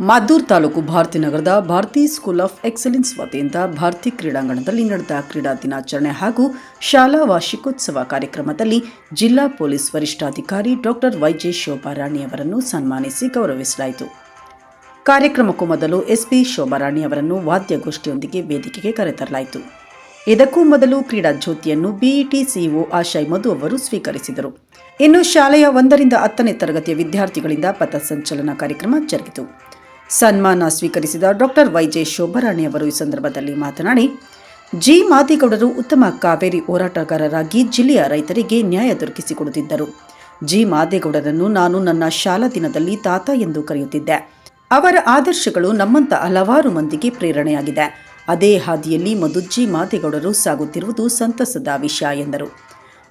ಮದ್ದೂರು ತಾಲೂಕು ಭಾರತಿ ನಗರದ Bharati school of excellence ವತಿಯಿಂದ ಭಾರತಿ ಕ್ರೀಡಾಂಗಣದಲ್ಲಿ ನಡೆದ ಕ್ರೀಡಾ ದಿನಾಚರಣೆ ಹಾಗೂ ಶಾಲಾ ವಾರ್ಷಿಕೋತ್ಸವ ಕಾರ್ಯಕ್ರಮದಲ್ಲಿ ಜಿಲ್ಲಾ ಪೊಲೀಸ್ ವರಿಷ್ಠಾಧಿಕಾರಿ ಡಾಕ್ಟರ್ ವೈಜೆ ಶೋಭಾರಾಣಿ ಅವರನ್ನು ಸನ್ಮಾನಿಸಿ ಗೌರವಿಸಲಾಯಿತು. ಕಾರ್ಯಕ್ರಮಕ್ಕೂ ಮೊದಲು ಎಸ್ಪಿ ಶೋಭಾರಾಣಿ ಅವರನ್ನು ವಾದ್ಯಗೋಷ್ಠಿಯೊಂದಿಗೆ ವೇದಿಕೆಗೆ ಕರೆತರಲಾಯಿತು. ಇದಕ್ಕೂ ಮೊದಲು ಕ್ರೀಡಾ ಜ್ಯೋತಿಯನ್ನು ಬಿಇಟಿ ಸಿಇಒ ಆಶಯ್ ಮಧು ಅವರು ಸ್ವೀಕರಿಸಿದರು. ಇನ್ನು ಶಾಲೆಯ 1ರಿಂದ 10ನೇ ತರಗತಿಯ ವಿದ್ಯಾರ್ಥಿಗಳಿಂದ ಪಥಸಂಚಲನ ಕಾರ್ಯಕ್ರಮ ಜರುಗಿತು. ಸನ್ಮಾನ ಸ್ವೀಕರಿಸಿದ ಡಾಕ್ಟರ್ ವೈಜೆ ಶೋಭಾರಾಣಿ ಅವರು ಈ ಸಂದರ್ಭದಲ್ಲಿ ಮಾತನಾಡಿ, ಜಿ ಮಾದೇಗೌಡರು ಉತ್ತಮ ಕಾವೇರಿ ಹೋರಾಟಗಾರರಾಗಿ ಜಿಲ್ಲೆಯ ರೈತರಿಗೆ ನ್ಯಾಯ ದೊರಕಿಸಿಕೊಡುತ್ತಿದ್ದರು. ಜಿ ಮಾದೇಗೌಡರನ್ನು ನಾನು ನನ್ನ ಶಾಲಾ ದಿನದಲ್ಲಿ ತಾತ ಎಂದು ಕರೆಯುತ್ತಿದ್ದೆ. ಅವರ ಆದರ್ಶಗಳು ನಮ್ಮಂತ ಹಲವಾರು ಮಂದಿಗೆ ಪ್ರೇರಣೆಯಾಗಿದೆ. ಅದೇ ಹಾದಿಯಲ್ಲಿ ಮಧುಜಿ ಮಾದೇಗೌಡರು ಸಾಗುತ್ತಿರುವುದು ಸಂತಸದ ವಿಷಯ ಎಂದರು.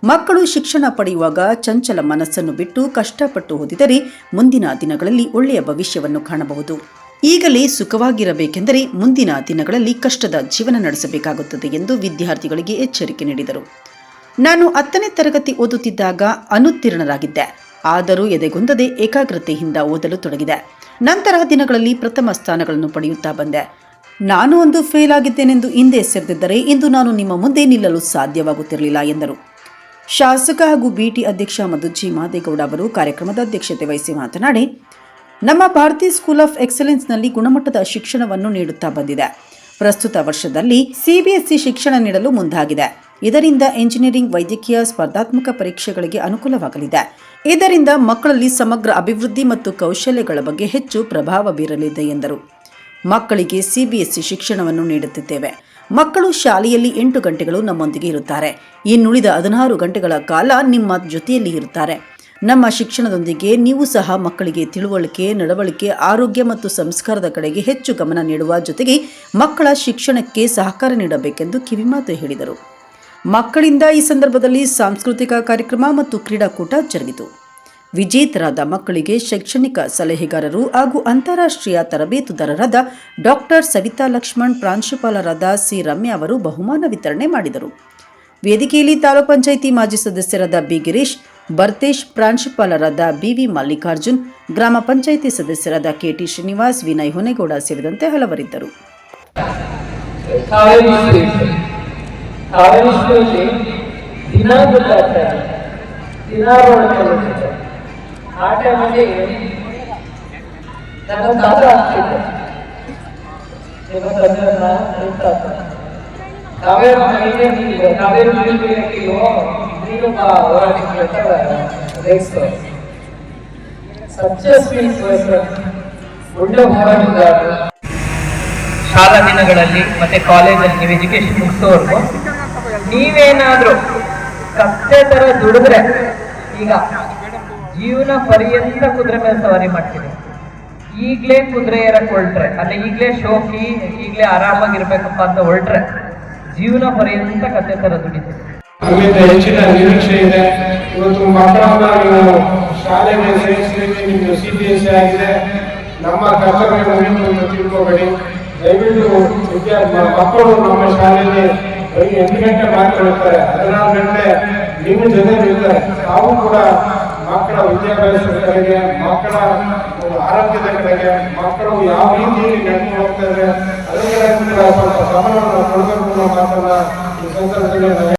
ಮಕ್ಕಳು ಶಿಕ್ಷಣ ಪಡೆಯುವಾಗ ಚಂಚಲ ಮನಸ್ಸನ್ನು ಬಿಟ್ಟು ಕಷ್ಟಪಟ್ಟು ಓದಿದರೆ ಮುಂದಿನ ದಿನಗಳಲ್ಲಿ ಒಳ್ಳೆಯ ಭವಿಷ್ಯವನ್ನು ಕಾಣಬಹುದು. ಈಗಲೇ ಸುಖವಾಗಿರಬೇಕೆಂದರೆ ಮುಂದಿನ ದಿನಗಳಲ್ಲಿ ಕಷ್ಟದ ಜೀವನ ನಡೆಸಬೇಕಾಗುತ್ತದೆ ಎಂದು ವಿದ್ಯಾರ್ಥಿಗಳಿಗೆ ಎಚ್ಚರಿಕೆ ನೀಡಿದರು. ನಾನು 10ನೇ ತರಗತಿ ಓದುತ್ತಿದ್ದಾಗ ಅನುತ್ತೀರ್ಣರಾಗಿದ್ದೆ. ಆದರೂ ಎದೆಗುಂದದೆ ಏಕಾಗ್ರತೆಯಿಂದ ಓದಲು ತೊಡಗಿದೆ. ನಂತರ ದಿನಗಳಲ್ಲಿ ಪ್ರಥಮ ಸ್ಥಾನಗಳನ್ನು ಪಡೆಯುತ್ತಾ ಬಂದೆ. ನಾನು ಒಂದು ಫೇಲ್ ಆಗಿದ್ದೇನೆಂದು ಹಿಂದೆ ಸರಿದಿದ್ದರೆ ಇಂದು ನಾನು ನಿಮ್ಮ ಮುಂದೆ ನಿಲ್ಲಲು ಸಾಧ್ಯವಾಗುತ್ತಿರಲಿಲ್ಲ ಎಂದರು. ಶಾಸಕ ಹಾಗೂ ಬಿಟಿ ಅಧ್ಯಕ್ಷ ಮಧುಜಿ ಮಾದೇಗೌಡ ಅವರು ಕಾರ್ಯಕ್ರಮದ ಅಧ್ಯಕ್ಷತೆ ವಹಿಸಿ ಮಾತನಾಡಿ, ನಮ್ಮ ಭಾರತಿ ಸ್ಕೂಲ್ ಆಫ್ ಎಕ್ಸಲೆನ್ಸ್ನಲ್ಲಿ ಗುಣಮಟ್ಟದ ಶಿಕ್ಷಣವನ್ನು ನೀಡುತ್ತಾ ಬಂದಿದೆ. ಪ್ರಸ್ತುತ ವರ್ಷದಲ್ಲಿ ಸಿಬಿಎಸ್ಇ ಶಿಕ್ಷಣ ನೀಡಲು ಮುಂದಾಗಿದೆ. ಇದರಿಂದ ಎಂಜಿನಿಯರಿಂಗ್, ವೈದ್ಯಕೀಯ ಸ್ಪರ್ಧಾತ್ಮಕ ಪರೀಕ್ಷೆಗಳಿಗೆ ಅನುಕೂಲವಾಗಲಿದೆ. ಇದರಿಂದ ಮಕ್ಕಳಲ್ಲಿ ಸಮಗ್ರ ಅಭಿವೃದ್ಧಿ ಮತ್ತು ಕೌಶಲ್ಯಗಳ ಬಗ್ಗೆ ಹೆಚ್ಚು ಪ್ರಭಾವ ಬೀರಲಿದೆ ಎಂದರು. ಮಕ್ಕಳಿಗೆ ಸಿಬಿಎಸ್ಇ ಶಿಕ್ಷಣವನ್ನು ನೀಡುತ್ತಿದ್ದೇವೆ. ಮಕ್ಕಳು ಶಾಲೆಯಲ್ಲಿ 8 ಗಂಟೆಗಳು ನಮ್ಮೊಂದಿಗೆ ಇರುತ್ತಾರೆ. ಇನ್ನುಳಿದ 16 ಗಂಟೆಗಳ ಕಾಲ ನಿಮ್ಮ ಜೊತೆಯಲ್ಲಿ ಇರುತ್ತಾರೆ. ನಮ್ಮ ಶಿಕ್ಷಣದೊಂದಿಗೆ ನೀವು ಸಹ ಮಕ್ಕಳಿಗೆ ತಿಳುವಳಿಕೆ, ನಡವಳಿಕೆ, ಆರೋಗ್ಯ ಮತ್ತು ಸಂಸ್ಕಾರದ ಕಡೆಗೆ ಹೆಚ್ಚು ಗಮನ ನೀಡುವ ಜೊತೆಗೆ ಮಕ್ಕಳ ಶಿಕ್ಷಣಕ್ಕೆ ಸಹಕಾರ ನೀಡಬೇಕೆಂದು ಕಿವಿಮಾತು ಹೇಳಿದರು. ಮಕ್ಕಳಿಂದ ಈ ಸಂದರ್ಭದಲ್ಲಿ ಸಾಂಸ್ಕೃತಿಕ ಕಾರ್ಯಕ್ರಮ ಮತ್ತು ಕ್ರೀಡಾಕೂಟ ಜರುಗಿತು. ವಿಜೇತರಾದ ಮಕ್ಕಳಿಗೆ ಶೈಕ್ಷಣಿಕ ಸಲಹೆಗಾರರು ಹಾಗೂ ಅಂತಾರಾಷ್ಟ್ರೀಯ ತರಬೇತುದಾರರಾದ ಡಾಕ್ಟರ್ ಸವಿತಾ ಲಕ್ಷ್ಮಣ್, ಪ್ರಾಂಶುಪಾಲರಾದ ಸಿ ರಮ್ಯಾ ಅವರು ಬಹುಮಾನ ವಿತರಣೆ ಮಾಡಿದರು. ವೇದಿಕೆಯಲ್ಲಿ ತಾಲೂಕು ಪಂಚಾಯಿತಿ ಮಾಜಿ ಸದಸ್ಯರಾದ ಬಿ ಗಿರೀಶ್, ಭರ್ತೇಶ್, ಪ್ರಾಂಶುಪಾಲರಾದ ಬಿವಿ ಮಲ್ಲಿಕಾರ್ಜುನ್, ಗ್ರಾಮ ಪಂಚಾಯಿತಿ ಸದಸ್ಯರಾದ ಕೆಟಿ ಶ್ರೀನಿವಾಸ್, ವಿನಯ್ ಹೊನೆಗೌಡ ಸೇರಿದಂತೆ ಹಲವರಿದ್ದರು. ಆ ಟೈಮಲ್ಲಿ ನನ್ನ ತಾತ ಆಗ್ತಿದ್ದೆ. ಕಾವೇರಿ ಮನೆಗೆ ಕಾವೇರಿ ನೀರು ನೀರು ಹೋರಾಟಕ್ಕೆ ಒಳ್ಳೆ ಹೋರಾಟಗಾರರು. ಶಾಲಾ ದಿನಗಳಲ್ಲಿ ಮತ್ತೆ ಕಾಲೇಜಲ್ಲಿ ನೀವು ಎಜುಕೇಶನ್ ಮುಗಿಸೋರ್ಗು ನೀವೇನಾದ್ರೂ ಕತ್ತೆ ತರ ದುಡಿದ್ರೆ ಈಗ ಜೀವನ ಪರ್ಯಂತ ಕುದುರೆ ಮೇಲೆ ಸವಾರಿ ಮಾಡ್ತೀವಿ. ಈಗಲೇ ಕುದುರೆ ಏರಕ್ಕೆ ಹೊರಟ್ರೆ, ಅಲ್ಲ ಈಗಲೇ ಶೋಕಿ, ಈಗಲೇ ಆರಾಮಾಗಿರ್ಬೇಕಪ್ಪ ಅಂತ ಹೊರಟ್ರೆ ಜೀವನ ಪರ್ಯಂತ ಕತ್ತೆ ತರ ದುಡಿತೀವಿ. ಹೆಚ್ಚಿನ ನಿರೀಕ್ಷೆ ಇದೆ. ಇವತ್ತು ಮಕ್ಕಳನ್ನ ನೀವು ಶಾಲೆಗೆ ಸೇರಿಸಲಿಕ್ಕೆ ನಿಮ್ದು ಸಿಬಿಎಸ್ಇ ಆಗಿದೆ. ನಮ್ಮ ಕರ್ತವ್ಯವನ್ನು ತಿಳ್ಕೋಬೇಡಿ. ದಯವಿಟ್ಟು ಮಕ್ಕಳು ನಮ್ಮ ಶಾಲೆಯಲ್ಲಿ 8 ಗಂಟೆ ಮಾತ್ರ ಇರ್ತಾರೆ, 16 ಗಂಟೆ ನಿಮ್ಮ ಜೊತೆ ಇರ್ತಾರೆ. ತಾವು ಕೂಡ ಮಕ್ಕಳ ವಿದ್ಯಾಭ್ಯಾಸದ ಕಡೆಗೆ, ಮಕ್ಕಳ ಆರೋಗ್ಯದ ಕಡೆಗೆ, ಮಕ್ಕಳು ಯಾವ ರೀತಿಯಲ್ಲಿ ನಡ್ಕೊಂಡು ಹೋಗ್ತಾ ಇದ್ದಾರೆ ಅದರ ಕಡೆ ಸ್ವಲ್ಪ ಗಮನವನ್ನು ಕೊಡಬೇಕು ಅನ್ನೋ ಮಾತನ್ನ ಈ ಸಂದರ್ಭದಲ್ಲಿ